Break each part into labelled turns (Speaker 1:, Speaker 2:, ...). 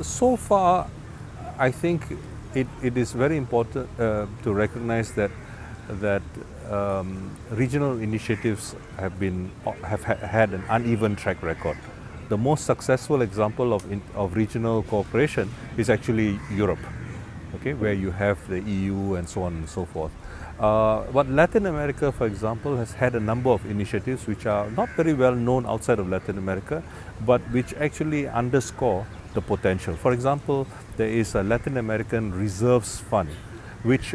Speaker 1: So far, I think it is very important to recognize that regional initiatives have had an uneven track record. The most successful example of regional cooperation is actually Europe, okay, where you have the EU and so on and so forth. But Latin America, for example, has had a number of initiatives which are not very well known outside of Latin America, but which actually underscore the potential. For example, there is a Latin American Reserves Fund, which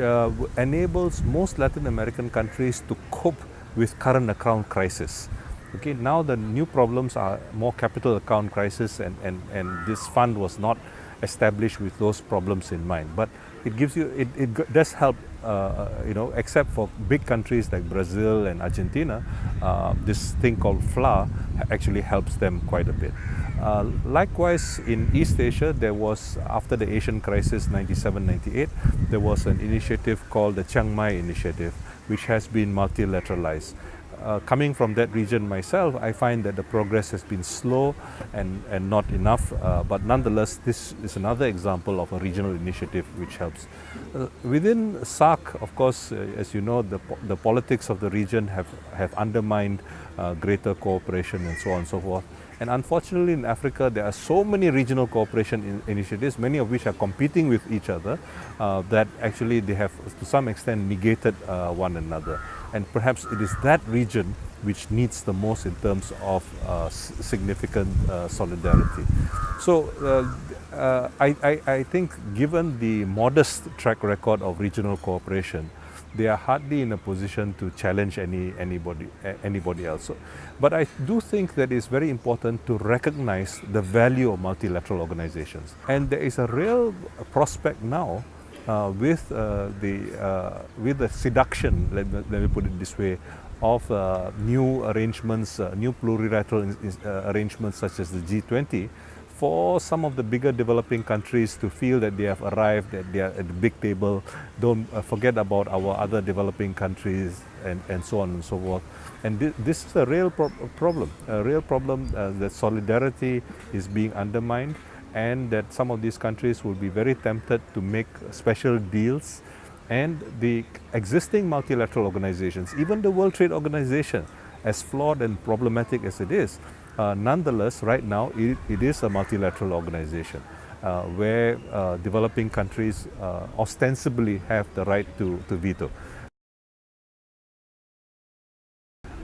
Speaker 1: enables most Latin American countries to cope with current account crisis. Okay, now the new problems are more capital account crisis, and this fund was not established with those problems in mind. But it gives you, it does help, except for big countries like Brazil and Argentina, this thing called FLA actually helps them quite a bit. Likewise, in East Asia, there was, after the Asian crisis 97-98, there was an initiative called the Chiang Mai Initiative, which has been multilateralized. Coming from that region myself, I find that the progress has been slow and not enough, but nonetheless, this is another example of a regional initiative which helps. Within SAARC, of course, as you know, the politics of the region have undermined greater cooperation and so on and so forth. And unfortunately, in Africa, there are so many regional cooperation initiatives, many of which are competing with each other, that actually they have, to some extent, negated one another. And perhaps it is that region which needs the most in terms of significant solidarity. So I think, given the modest track record of regional cooperation, they are hardly in a position to challenge anybody else. So, but I do think that it's very important to recognize the value of multilateral organizations. And there is a real prospect now with the seduction, let me put it this way, of new arrangements, new plurilateral arrangements such as the G20, for some of the bigger developing countries to feel that they have arrived, that they are at the big table, don't forget about our other developing countries, and so on and so forth. And this is a real problem, that solidarity is being undermined, and that some of these countries will be very tempted to make special deals. And the existing multilateral organizations, even the World Trade Organization, as flawed and problematic as it is, nonetheless, right now, it is a multilateral organization where developing countries ostensibly have the right to veto.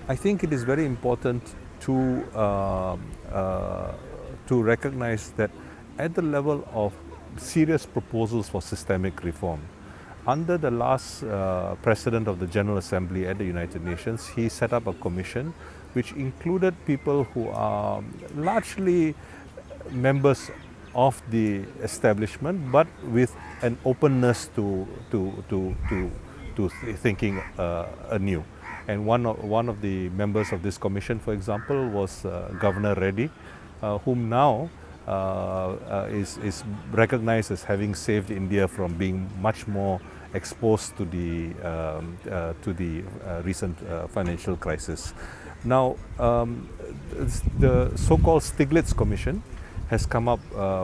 Speaker 1: I think it is very important to recognize that at the level of serious proposals for systemic reform, under the last president of the General Assembly at the United Nations, he set up a commission which included people who are largely members of the establishment, but with an openness to thinking anew. And one of the members of this commission, for example, was Governor Reddy, whom now is recognized as having saved India from being much more exposed to the recent financial crisis. Now, the so-called Stiglitz Commission has come up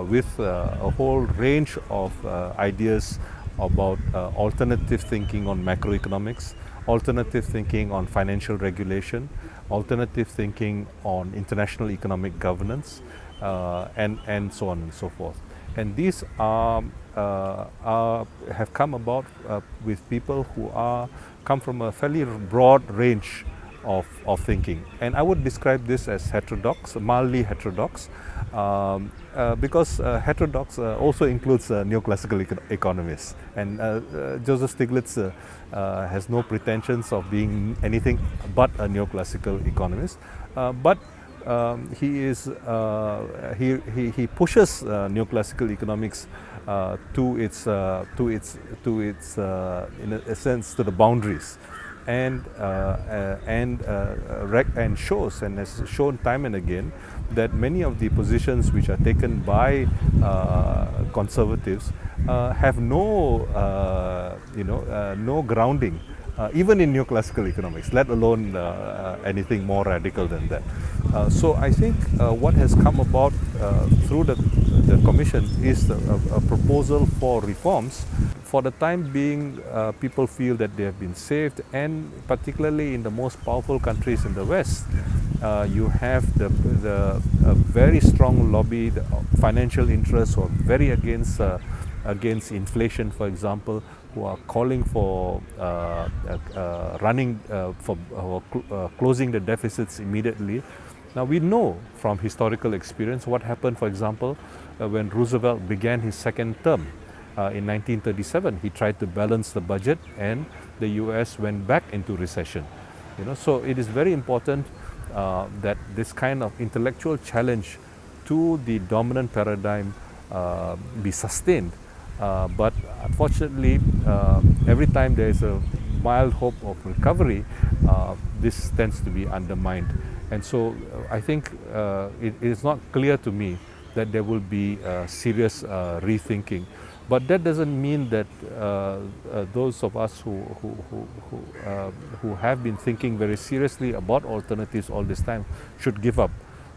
Speaker 1: with a whole range of ideas about alternative thinking on macroeconomics, alternative thinking on financial regulation, alternative thinking on international economic governance, and so on and so forth. And these have come about with people who come from a fairly broad range of thinking. And I would describe this as heterodox, mildly heterodox, because heterodox also includes neoclassical economists. And Joseph Stiglitz has no pretensions of being anything but a neoclassical economist. But he pushes neoclassical economics to its in a sense to the boundaries, and shows, and has shown time and again, that many of the positions which are taken by conservatives have no grounding even in neoclassical economics, let alone anything more radical than that. So I think what has come about through the Commission is a proposal for reforms. For the time being, people feel that they have been saved, and particularly in the most powerful countries in the West, you have the very strong lobby, the financial interests who are very against inflation, for example, who are calling for closing the deficits immediately. Now we know from historical experience what happened, for example, when Roosevelt began his second term in 1937. He tried to balance the budget, and the US went back into recession. So it is very important that this kind of intellectual challenge to the dominant paradigm be sustained. But unfortunately, every time there is a mild hope of recovery, this tends to be undermined. And so I think it is not clear to me that there will be serious rethinking. But that doesn't mean that those of us who have been thinking very seriously about alternatives all this time should give up.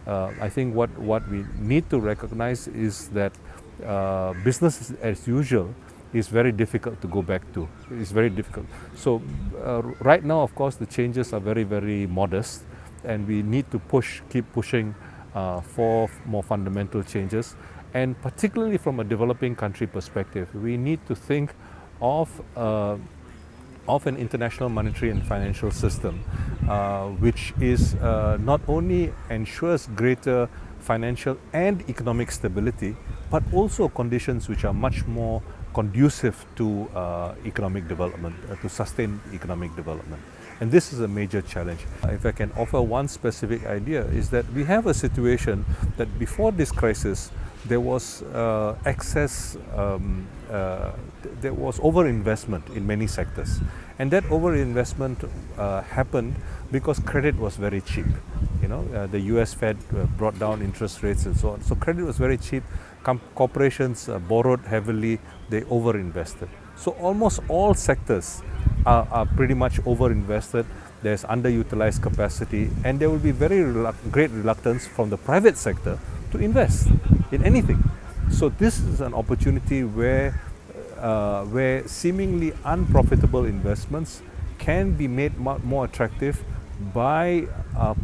Speaker 1: I think what we need to recognize is that business as usual is very difficult to go back to. It's very difficult. So right now, of course, the changes are very, very modest, and we need to keep pushing for more fundamental changes. And particularly from a developing country perspective, we need to think of an international monetary and financial system which is not only ensures greater financial and economic stability, but also conditions which are much more conducive to economic development, to sustain economic development. And this is a major challenge. If I can offer one specific idea, is that we have a situation that before this crisis, there was excess, there was overinvestment in many sectors. And that overinvestment happened because credit was very cheap. The US Fed brought down interest rates and so on. So credit was very cheap. Corporations borrowed heavily, they overinvested. So almost all sectors are pretty much overinvested. There's underutilized capacity, and there will be very great reluctance from the private sector to invest in anything. So this is an opportunity where seemingly unprofitable investments can be made more attractive by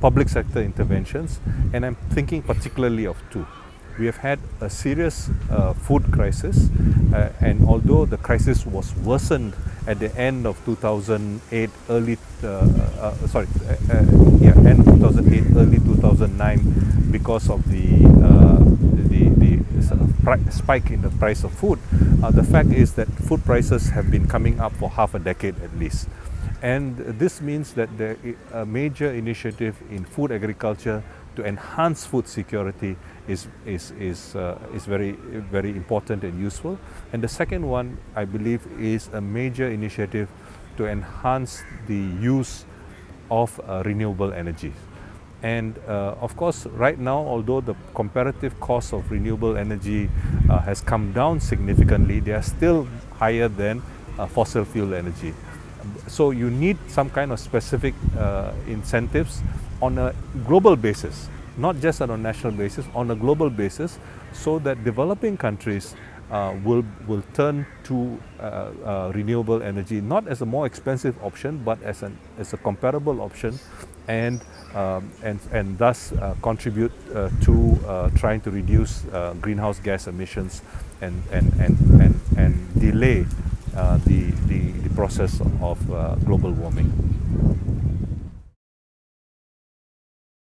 Speaker 1: public sector interventions, and I'm thinking particularly of two. We have had a serious food crisis, and although the crisis was worsened at the end of 2008, end of 2008, early 2009, because of the sort of spike in the price of food, the fact is that food prices have been coming up for half a decade at least. And this means that a major initiative in food agriculture to enhance food security is very, very important and useful. And the second one, I believe, is a major initiative to enhance the use of renewable energy. And of course, right now, although the comparative cost of renewable energy has come down significantly, they are still higher than fossil fuel energy. So you need some kind of specific incentives on a global basis, not just on a national basis, on a global basis, so that developing countries will turn to renewable energy not as a more expensive option, but as a comparable option, and thus contribute to trying to reduce greenhouse gas emissions and delay the process of global warming.